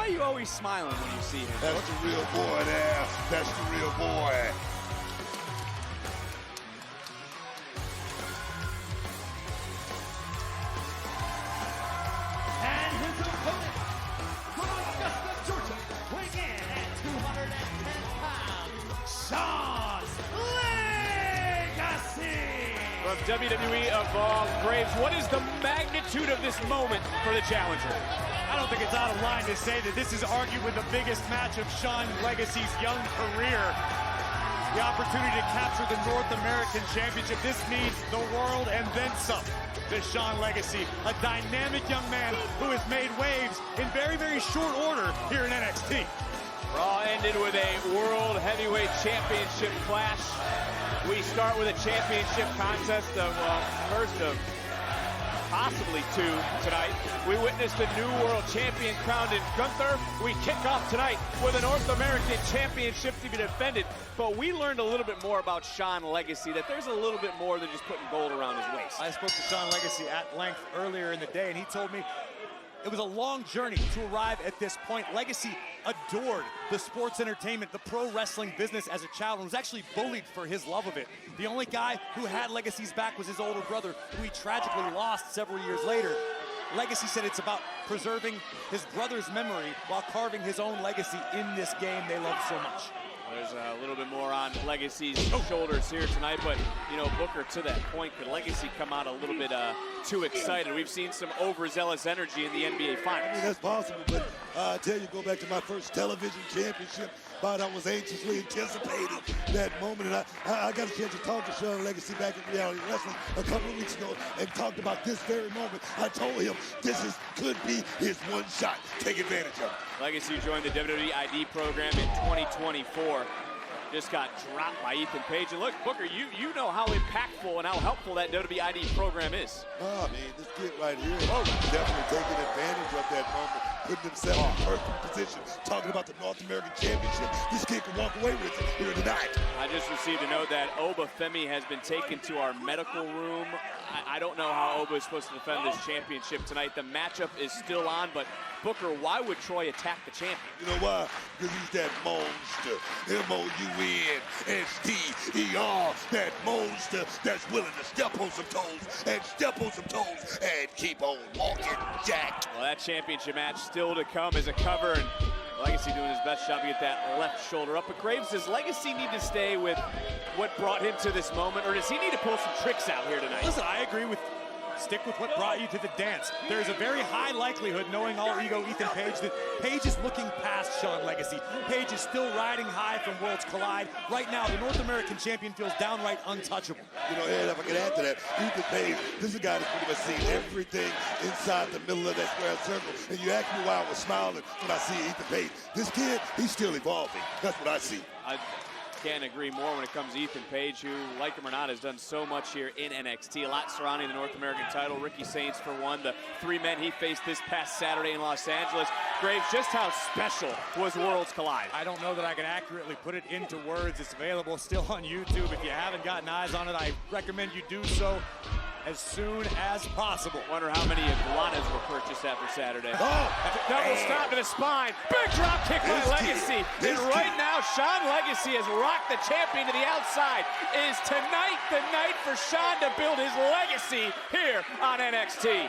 are you always smiling when you see him? That's the real boy there. That's the real boy. And his opponent from Augusta, Georgia, weighing in at 210 pounds, Shawn Legacy. From WWE Evolve, Graves, what is the magnitude of this moment for the challenger? I don't think it's out of line to say that this is arguably the biggest match of Shawn Legacy's young career. The opportunity to capture the North American Championship. This means the world and then some to Shawn Legacy, a dynamic young man who has made waves in very, very short order here in NXT. Raw ended with a World Heavyweight Championship clash. We start with a championship contest of first of possibly two tonight. We witnessed a new world champion crowned in Gunther. We kick off tonight with a North American Championship to be defended. But we learned a little bit more about Shawn Legacy, that there's a little bit more than just putting gold around his waist. I spoke to Shawn Legacy at length earlier in the day, and he told me it was a long journey to arrive at this point. Legacy adored the sports entertainment, the pro wrestling business as a child, and was actually bullied for his love of it. The only guy who had Legacy's back was his older brother, who he tragically lost several years later. Legacy said it's about preserving his brother's memory while carving his own legacy in this game they love so much. There's a little bit more on Legacy's shoulders here tonight, but, you know, Booker, to that point, could Legacy come out a little bit too excited? We've seen some overzealous energy in the NBA Finals. I mean, that's possible, but I tell you, go back to my first television championship, but I was anxiously anticipating that moment, and I got a chance to talk to Shawn Legacy back in Reality Wrestling a couple of weeks ago and talked about this very moment. I told him could be his one shot. Take advantage of it. Legacy joined the WWE ID program in 2024. Just got dropped by Ethan Page. And look, Booker, you know how impactful and how helpful that WWE ID program is. Oh, I mean, this kid right here, definitely taking advantage of that moment, putting himself in perfect position, talking about the North American Championship. This kid can walk away with it here tonight. I just received a note that Oba Femi has been taken to our medical room. I don't know how Oba is supposed to defend this championship tonight. The matchup is still on, but Booker, why would Troy attack the champion? You know why? Because he's that monster. M-O-U-N-S-T-E-R. That monster that's willing to step on some toes and step on some toes and keep on walking, Jack. Well, that championship match still to come as a cover, and Legacy doing his best job to get that left shoulder up. But Graves, does Legacy need to stay with what brought him to this moment, or does he need to pull some tricks out here tonight? Listen, I agree with stick with what brought you to the dance. There's a very high likelihood, knowing all ego Ethan Page, that Page is looking past Shawn Legacy. Page is still riding high from Worlds Collide. Right now, the North American champion feels downright untouchable. You know, Ed, if I can add to that, Ethan Page, this is a guy that's pretty much seen everything inside the middle of that square circle. And you asked me why I was smiling when I see Ethan Page. This kid, he's still evolving. That's what I see. I can't agree more when it comes to Ethan Page, who, like him or not, has done so much here in NXT. A lot surrounding the North American title. Ricky Saints, for one, the three men he faced this past Saturday in Los Angeles. Graves, just how special was Worlds Collide? I don't know that I can accurately put it into words. It's available still on YouTube. If you haven't gotten eyes on it, I recommend you do so as soon as possible. Wonder how many iguanas were purchased after Saturday. Oh, double stop to the spine. Big drop kick by Legacy. And right now, Shawn Legacy has rocked the champion to the outside. Is tonight the night for Shawn to build his legacy here on NXT?